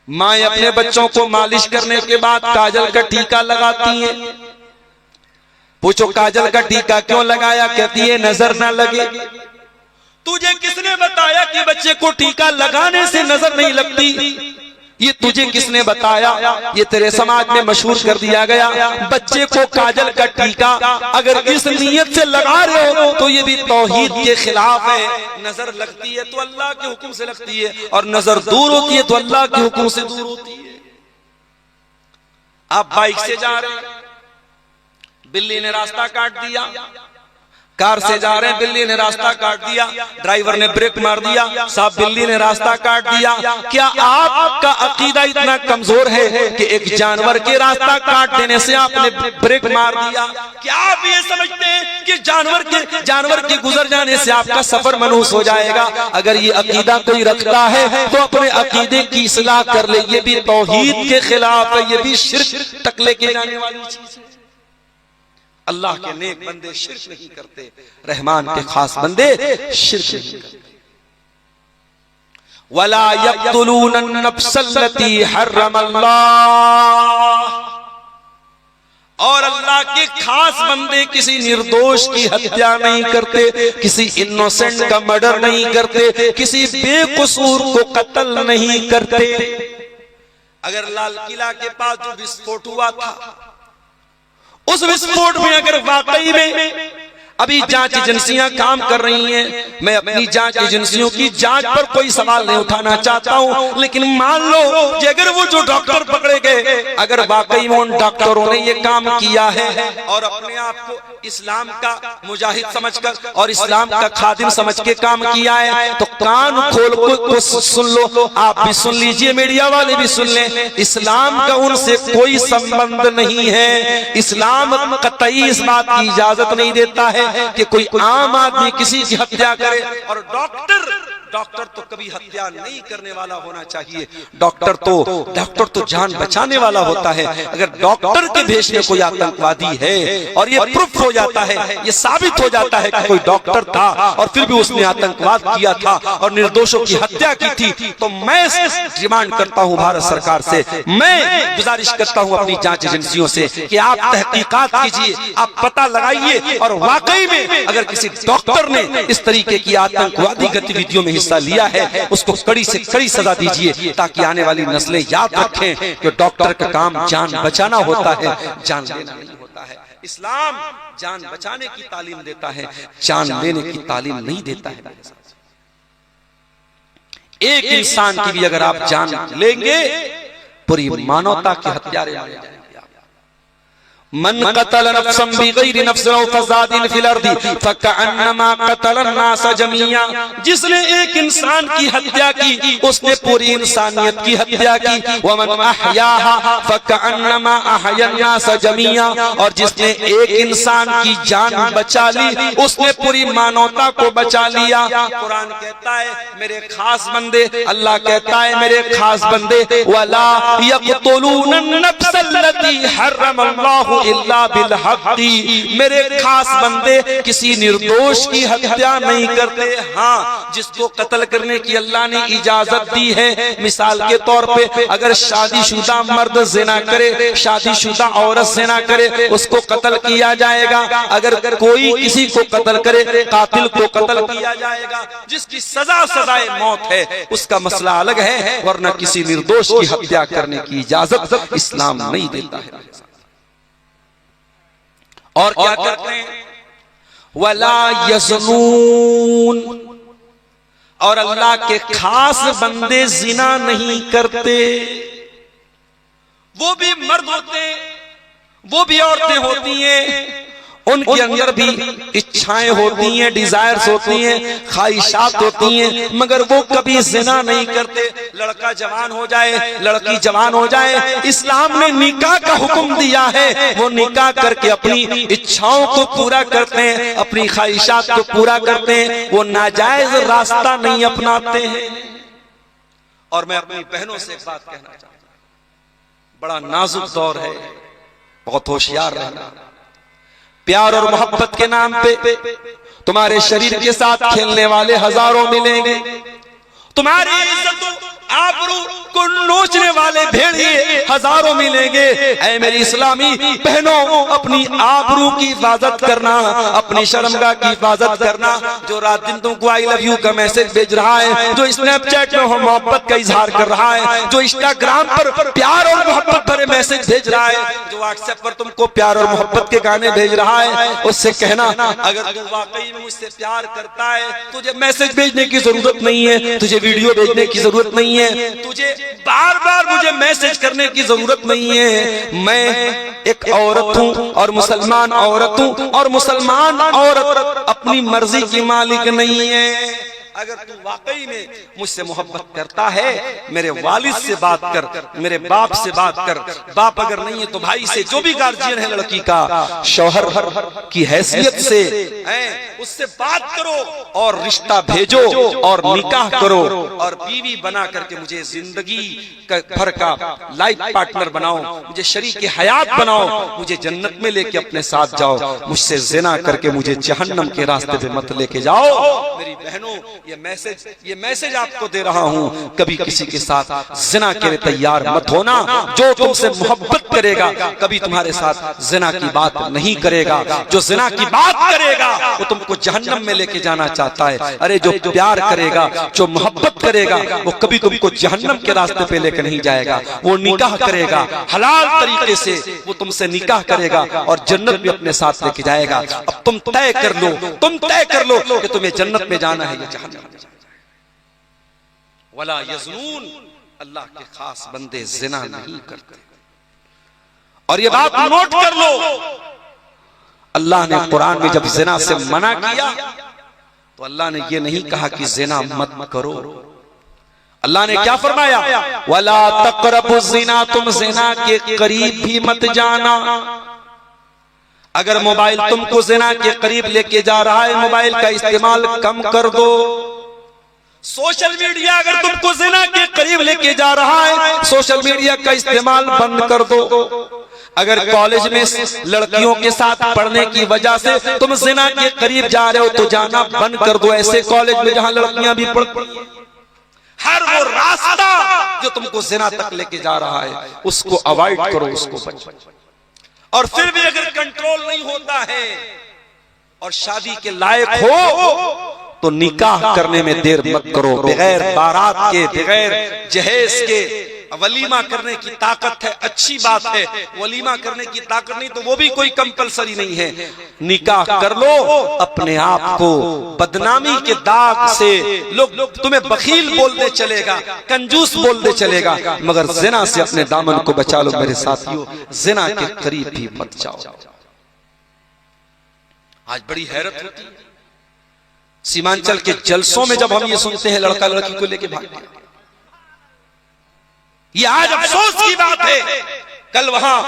माएं अपने बच्चों को मालिश करने के बाद काजल का टीका लगाती हैं। पूछो काजल का टीका क्यों लगाया? कहती है नजर ना लगे। तुझे किसने बताया कि बच्चे को टीका लगाने से नजर नहीं लगती? ये तुझे किसने बताया? ये तेरे समाज में मशहूर कर दिया गया। बच्चे को काजल का टीका अगर इस नीयत से लगा रहे हो तो ये भी तौहीद के खिलाफ है। नजर लगती है तो अल्लाह के हुक्म से लगती है, और नजर दूर होती है तो अल्लाह के हुक्म से दूर होती है। आप बाइक से जा रहे हैं, बिल्ली ने रास्ता काट दिया। कार से जा रहे हैं, बिल्ली ने रास्ता काट दिया। ड्राइवर ने ब्रेक मार दिया, साहब बिल्ली ने रास्ता काट दिया। क्या आपका अकीदा इतना कमजोर है कि एक जानवर के रास्ता काट देने से आपने ब्रेक मार दिया? क्या आप ये समझते हैं कि जानवर के गुजर जाने से आपका सफर मनहूस हो जाएगा? अगर ये अकीदा कोई रखता है तो अपने अकीदे की इस्लाह कर ले। ये भी तौहीद के खिलाफ है, ये भी शिर्क तक लेके जाने वाली चीज है। अल्लाह के नेक बंदे शिर्क नहीं करते, रहमान के खास बंदे शिर्क नहीं करते। वला यक़्तुलून अन-नफ्सल्लती हर्रमल्लाह, और अल्लाह के खास बंदे किसी निर्दोष की हत्या नहीं करते, किसी इनोसेंट का मर्डर नहीं करते, किसी बेकसूर को कत्ल नहीं करते। अगर लाल किला के पास जो विस्फोट हुआ था, उस विस्फोट में अगर वाकई में अभी जांच एजेंसियां काम कर रही हैं, मैं अपनी जांच एजेंसियों की जांच पर कोई सवाल नहीं उठाना चाहता हूं, लेकिन मान लो कि अगर वो जो डॉक्टर पकड़े गए, अगर वाकई में उन डॉक्टरों ने ये काम किया है और अपने आप को इस्लाम का मुजाहिद समझकर और इस्लाम का खादिम समझ के काम किया है, तो कान खोल को सुन लो। आप भी सुन लीजिए, मीडिया वाले भी सुन लें। इस्लाम का उनसे कोई संबंध नहीं है। इस्लाम कतई इस बात की इजाजत नहीं देता है कि कोई आम आदमी किसी की हत्या करे। और डॉक्टर तो कभी हत्या नहीं करने वाला होना चाहिए। डॉक्टर तो जान बचाने वाला होता है। अगर डॉक्टर के भेष में कोई आतंकवादी है और ये प्रूफ हो जाता है, ये साबित हो जाता है कि कोई डॉक्टर था और फिर भी उसने आतंकवाद किया था और निर्दोषों की हत्या की थी, तो मैं डिमांड करता हूं भारत सरकार से, मैं गुजारिश करता हूं अपनी जांच एजेंसियों से कि आप तहकीकात कीजिए, आप पता लगाइए, और वाकई में अगर किसी डॉक्टर ने इस तरीके की आतंकवादी गतिविधियों में हिस्सा लिया है, उसको कड़ी से कड़ी सजा दीजिए, ताकि आने वाली नस्लें याद रखें कि डॉक्टर का काम जान बचाना होता है, जान लेना नहीं होता है। इस्लाम जान बचाने की तालीम देता है, जान लेने की तालीम नहीं देता है। एक इंसान की भी अगर आप जान लेंगे, पूरी मानवता के हत्यारे बन जाएंगे। मन कतल नफ्सन बिगैरि नफ्सिन औ फसादिन फिल अर्दि फकअन्नमा कतल अन्नास जमीआ, जिसने एक इंसान की हत्या की उसने पूरी इंसानियत की हत्या की। वमन अहयाहा फकअन्नमा अहया अन्नास जमीआ, और जिसने एक इंसान की जान बचा ली उसने पूरी मानवता को बचा लिया। कुरान कहता है मेरे खास बंदे, अल्लाह कहता है मेरे खास बंदे, वला यक़्तुलून अन-नफ्सल्लती हर्रमल्लाहु इल्ला बिल हक़्क़ि, मेरे खास बंदे किसी निर्दोष की हत्या नहीं करते। हाँ, जिसको कत्ल करने की अल्लाह ने इजाजत दी है, मिसाल के तौर पे अगर शादीशुदा मर्द ज़िना करे, शादीशुदा औरत ज़िना करे, उसको कत्ल किया जाएगा। अगर कोई किसी को कत्ल करे, कातिल को कत्ल किया जाएगा। जिसकी सजाए मौत है उसका मसला अलग है, वरना किसी निर्दोष की हत्या करने की इजाजत इस्लाम नहीं देता है। और क्या करते हैं? वला यज़नून, और अल्लाह के खास बंदे जिना नहीं करते। वो भी मर्द होते हैं, वो भी औरतें होती हैं, उनके अंदर भी इच्छाएं होती हैं, डिजायर्स होती हैं, ख्वाहिशात होती हैं, मगर वो कभी जिना नहीं करते। लड़का जवान हो जाए, लड़की जवान हो जाए, इस्लाम ने निकाह का हुक्म दिया है, वो निकाह करके अपनी इच्छाओं को पूरा करते हैं, अपनी ख्वाहिशात को पूरा करते हैं, वो नाजायज रास्ता नहीं अपनाते हैं। और मैं अपनी बहनों से एक बात कहना चाहता हूं, बड़ा नाजुक दौर है, बहुत होशियार रहना। प्यार और मोहब्बत के नाम पे तुम्हारे शरीर के साथ खेलने वाले हजारों मिलेंगे, तुम्हारी इज्जत आबरू को नोचने वाले भेड़िए हजारों मिलेंगे। ऐ मेरी इस्लामी बहनों, अपनी आबरू की हिफाजत करना, अपनी शर्मगाह की हिफाजत करना। जो रात दिन तुमको आई लव यू का मैसेज भेज रहा है, जो स्नैपचैट में मोहब्बत का इजहार कर रहा है, जो इंस्टाग्राम पर प्यार और मोहब्बत भरे मैसेज भेज रहा है, जो व्हाट्सएप पर तुमको प्यार और मोहब्बत के गाने भेज रहा है, उससे कहना अगर तू वाकई में मुझसे प्यार करता है, तुझे मैसेज भेजने की जरूरत नहीं है, तुझे वीडियो भेजने की जरूरत नहीं है, तुझे बार बार मुझे मैसेज करने की जरूरत नहीं है। मैं एक औरत हूं और मुसलमान औरत हूं, और मुसलमान औरत अपनी मर्जी की मालिक नहीं है। अगर तू वाकई में मुझसे मोहब्बत करता है, मेरे वालिद से बात कर, मेरे बाप से बात कर, बाप अगर नहीं है तो भाई से, जो भी गार्जियन है लड़की का, शौहर की हैसियत से उससे बात करो और रिश्ता भेजो और निकाह करो और बीवी बना करके मुझे जिंदगी भर का लाइफ पार्टनर बनाओ, मुझे शरीक हयात बनाओ, मुझे जन्नत में लेके अपने साथ जाओ, मुझसे जिना करके मुझे जहन्नम के रास्ते पे मत लेके जाओ। मेरी बहनों, ये मैसेज आपको दे रहा हूं, कभी किसी के साथ जिना के लिए तैयार मत होना। जो तुमसे मोहब्बत करेगा कभी तुम्हारे साथ जिना की बात नहीं करेगा। जो जिना की बात करेगा वो तुमको जहन्नम में लेके जाना चाहता है। अरे जो प्यार करेगा, जो मोहब्बत करेगा, वो कभी तुमको जहन्नम के रास्ते पे लेकर नहीं जाएगा। वो निकाह करेगा, हलाल तरीके से वो तुमसे निकाह करेगा और जन्नत में अपने साथ लेके जाएगा। अब तुम तय कर लो, तुम तय कर लो कि तुम्हें जन्नत में जाना है या जहन्नम। वला यज़नून, अल्लाह के खास बंदे जिना नहीं करते। और ये बात नोट कर लो, अल्लाह ने कुरान में जब जिना से मना किया तो अल्लाह ने ये नहीं कहा कि जिना मत करो। अल्लाह ने क्या फरमाया? वला तक़रबु ज़िना, तुम जिना के करीब भी मत जाना। अगर मोबाइल तुमको जिना के करीब लेके जा रहा है, मोबाइल का इस्तेमाल कम कर दो। सोशल मीडिया अगर तुमको जिना के करीब लेके जा रहा है, सोशल मीडिया का इस्तेमाल बंद कर दो। अगर कॉलेज में लड़कियों के साथ पढ़ने की वजह से तुम जिना के करीब जा रहे हो तो जाना बंद कर दो। ऐसे कॉलेज में जहां लड़कियां भी पढ़ती हैं, हर वो रास्ता जो तुमको जिना तक लेके जा रहा है उसको अवॉइड करो, उसको बचो। और फिर भी अगर कंट्रोल नहीं होता है और शादी के लायक हो तो निकाह करने में देर मत करो। बगैर बारात के, बगैर जहेज के वलीमा करने की ताकत है, अच्छी बात है। वलीमा करने की ताकत नहीं तो वो भी कोई कंपलसरी नहीं है। निकाह कर लो, अपने आप को बदनामी के दाग से लोग तुम्हें बखील बोलते चलेगा, कंजूस बोलते चलेगा, मगर जिना से अपने दामन को बचा लो। मेरे साथियों, जिना के करीब भी मत जाओ। आज बड़ी हैरत होती है सीमांचल के जलसों में जब हम ये सुनते हैं लड़का लड़की को लेके भाग गया। ये आज अफसोस की बात है। कल वहां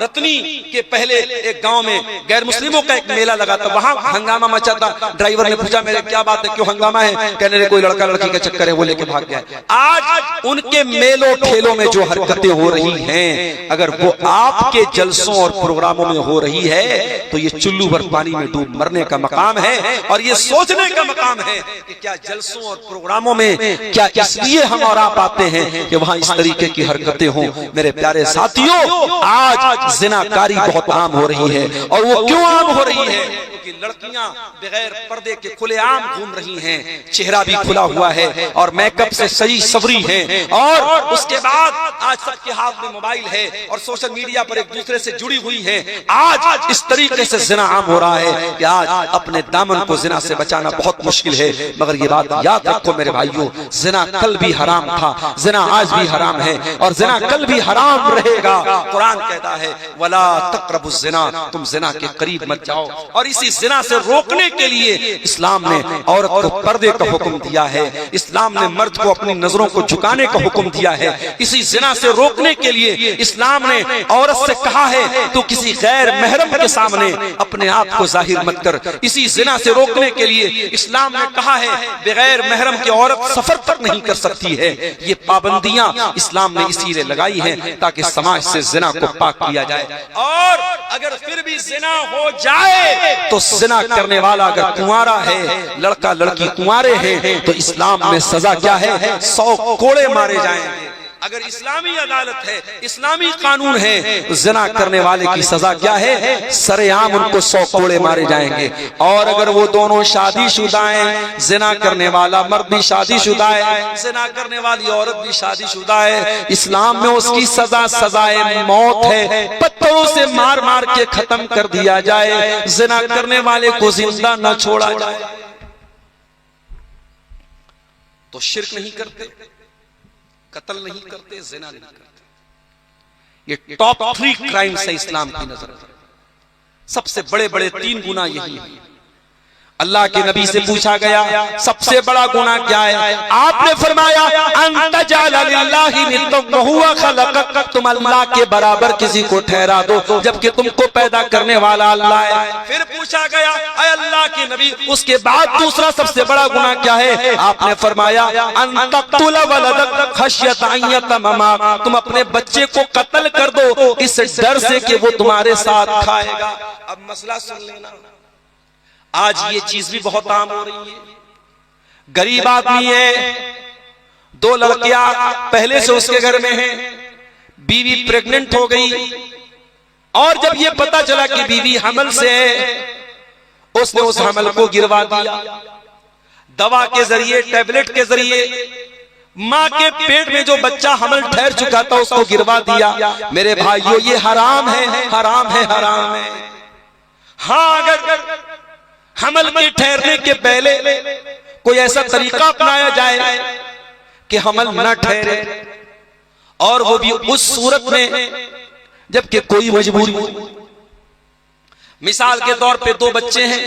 रतनी के पहले एक गांव में गैर मुस्लिमों का एक मेला लगा था, वहां हंगामा मचा था। ड्राइवर ने पूछा मेरे क्या बात है, क्यों हंगामा है? कहने लगे कोई लड़का लड़की का चक्कर है, वो लेके भाग गया। आज उनके मेलों ठेलों में जो हरकतें हो रही हैं, अगर वो आपके जलसों और प्रोग्रामों में हो रही है तो ये चुल्लू भर पानी में डूब मरने का मकाम है। और ये सोचने का मकाम है कि क्या जलसों और प्रोग्रामों में क्या इसलिए हम और आप आते हैं कि वहां इस तरीके की हरकतें हों? मेरे प्यारे साथियों, आज जिनाकारी बहुत आम हो रही है। और वो क्यों आम हो रही है? क्योंकि लड़कियां बगैर पर्दे के खुलेआम घूम रही हैं, चेहरा भी खुला हुआ है और मेकअप से सही सवरी हैं, और उसके बाद आज सबके हाथ में मोबाइल है और सोशल मीडिया पर एक दूसरे से जुड़ी हुई हैं। आज इस तरीके से जिना आम हो रहा है कि आज अपने दामन को जिना से बचाना बहुत मुश्किल है। मगर ये बात याद रखो मेरे भाइयों, जिना कल भी हराम था, जिना आज भी हराम है और जिना कल भी हराम रहेगा। कुरान कहता है वला तक़रबु ज़िना, तुम जिना के करीब मत जाओ। और इसी जिना से रोकने के लिए इस्लाम ने औरत को पर्दे का हुक्म दिया है। इस्लाम ने मर्द को अपनी नजरों को झुकाने का हुक्म दिया है। इसी जिना से रोकने के लिए इस्लाम ने औरत से कहा है तो किसी गैर महरम के सामने अपने आप को जाहिर मत कर। इसी जिना से रोकने के लिए इस्लाम ने कहा है बगैर महरम की औरत सफर तक नहीं कर सकती है। ये पाबंदियां इस्लाम ने इसीलिए लगाई हैं ताकि समाज से जिना को पाक किया जाए। और अगर फिर भी जिना हो जाए तो जिना करने वाला अगर कुंवारा है, लड़का लड़की कुंवारे हैं, तो इस्लाम में सजा क्या है? 100 कोड़े मारे जाएंगे। अगर इस्लामी अदालत है, इस्लामी कानून है, तो जिना करने वाले की सजा क्या है? सरेआम उनको 100 कोड़े मारे जाएंगे। और अगर वो दोनों शादीशुदा हैं, जिना करने वाला मर्द भी शादीशुदा है, जिना करने वाली औरत भी शादीशुदा है, इस्लाम में उसकी सजा सजाए मौत है। पत्थरों से मार मार के खत्म कर दिया जाए, जिना करने वाले को जिंदा न छोड़ा जाए। तो शिर्क नहीं करते, कत्ल नहीं करते, जिना नहीं करते। ये टॉप 3 क्राइम्स है इस्लाम की नजर में। सबसे बड़े बड़े 3 गुना यही है। अल्लाह के नबी से पूछा गया सबसे बड़ा गुनाह क्या है? आपने फरमाया अंत जाला लिल्लाहि निद्दन व हुवा खलक़क, तुम अल्लाह के बराबर किसी को ठहरा दो जबकि तुमको पैदा करने वाला अल्लाह है। फिर पूछा गया अय अल्लाह के नबी उसके बाद दूसरा सबसे बड़ा गुनाह क्या है? आपने फरमाया अन तक़तुल वलदक खश्यत अन यतममा, तुम अपने बच्चे को कत्ल कर दो इस डर से कि वो तुम्हारे साथ खाएगा। अब मसला सुन लेना, आज ये चीज भी बहुत आम हो रही है। गरीब आदमी है, 2 लड़कियां पहले से उसके घर में हैं, बीवी प्रेग्नेंट हो गई और जब ये पता चला कि बीवी हमल से है, उसने उस हमल को गिरवा दिया। दवा के जरिए, टैबलेट के जरिए माँ के पेट में जो बच्चा हमल ठहर चुका था उसको गिरवा दिया। मेरे भाइयों ये हराम है, हराम है, हराम है। हाँ, अगर हमल के ठहरने के पहले कोई ऐसा तरीका अपनाया जाए कि हमल न ठहरे, और वो भी उस सूरत में जबकि कोई मजबूरी हो। मिसाल के तौर पे 2 बच्चे हैं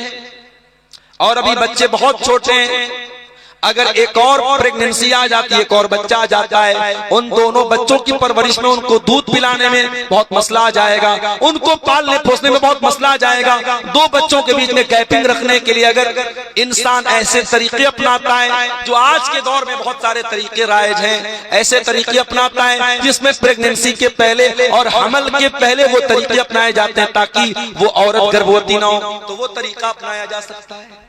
और अभी बच्चे बहुत छोटे हैं, अगर एक और प्रेगनेंसी आ जाती है, एक और बच्चा आ जाता है, उन दोनों बच्चों की परवरिश में उनको दूध पिलाने में बहुत मसला आ जाएगा, उनको पालने पोसने में बहुत मसला आ जाएगा। 2 बच्चों के बीच में गैपिंग रखने के लिए अगर इंसान ऐसे तरीके अपनाता है, जो आज के दौर में बहुत सारे तरीके राइज हैं, ऐसे तरीके अपनाता है जिसमें प्रेगनेंसी के पहले और हमल के पहले वो तरीके अपनाए जाते हैं ताकि वो औरत गर्भवती ना हो, तो वो तरीका अपनाया जा सकता है।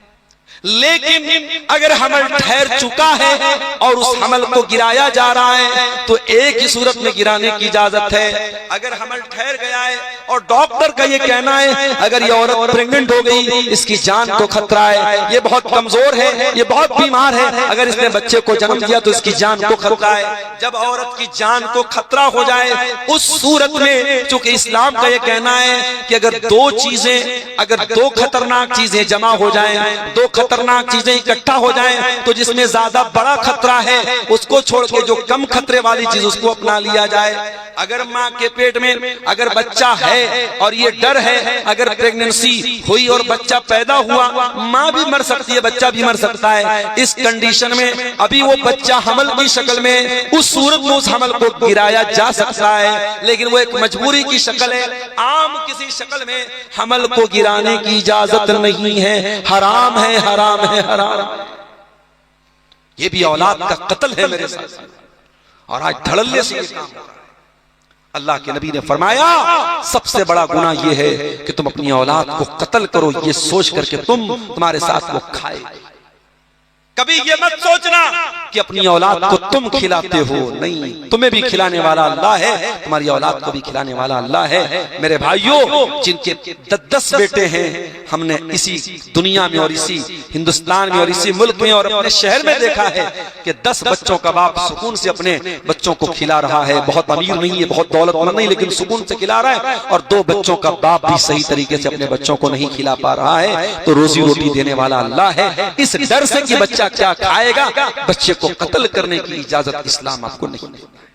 लेकिन अगर हमल ठहर चुका है और उस हमल को गिराया जा रहा है तो एक ही सूरत में गिराने की इजाजत है। अगर हमल ठहर गया है और डॉक्टर का ये कहना है अगर ये औरत प्रेग्नेंट हो गई, इसकी जान को खतरा है, ये बहुत कमजोर है, ये बहुत बीमार है, अगर इसने बच्चे को जन्म दिया तो इसकी जान को खतरा है। जब औरत की जान को खतरा हो जाए उस सूरत में, चूंकि इस्लाम का ये कहना है कि अगर 2 चीजें, अगर 2 खतरनाक चीजें जमा हो जाएं, 2 खतरनाक चीजें इकट्ठा हो जाएं, तो जिसमें ज्यादा बड़ा खतरा है उसको छोड़ के जो कम खतरे वाली चीज उसको अपना लिया जाए। अगर माँ के पेट में अगर बच्चा है और ये डर है अगर प्रेगनेंसी हुई और बच्चा पैदा हुआ, माँ भी मर सकती है, बच्चा भी मर सकता है। इस कंडीशन में अभी वो बच्चा हमल की शक्ल में, उस सूरत में उस हमल को गिराया जा सकता है, लेकिन वो एक मजबूरी की शक्ल है। आम किसी शक्ल में हमल को गिराने की इजाजत नहीं है, हराम है, हराम है, हराम। ये भी औलाद का कत्ल है मेरे साथ, और आज धड़ल्ले से ये काम हो रहा है। अल्लाह के नबी ने फरमाया सबसे बड़ा गुनाह ये है कि तुम अपनी औलाद को कत्ल करो, ये सोच करके तुम्हारे साथ वो खाए। कभी ये मत सोचना कि अपनी औलाद को तुम खिलाते हो, नहीं, तुम्हें भी खिलाने वाला अल्लाह है, तुम्हारी औलाद को भी खिलाने वाला अल्लाह है। मेरे भाइयों, जिनके 10 बेटे हैं, हमने इसी दुनिया में और इसी हिंदुस्तान में और इसी मुल्क में और अपने शहर में देखा है कि 10 बच्चों का बाप सुकून से अपने बच्चों को खिला रहा है। बहुत अमीर नहीं है, बहुत दौलतमंद नहीं, लेकिन सुकून से खिला रहा है। और 2 बच्चों का बाप भी सही तरीके से अपने बच्चों को नहीं खिला पा रहा है, तो रोजी रोटी देने वाला अल्लाह है। इस डर से कि बच्चा क्या खाएगा, बच्चे को कत्ल करने की इजाजत इस्लाम आपको नहीं देता।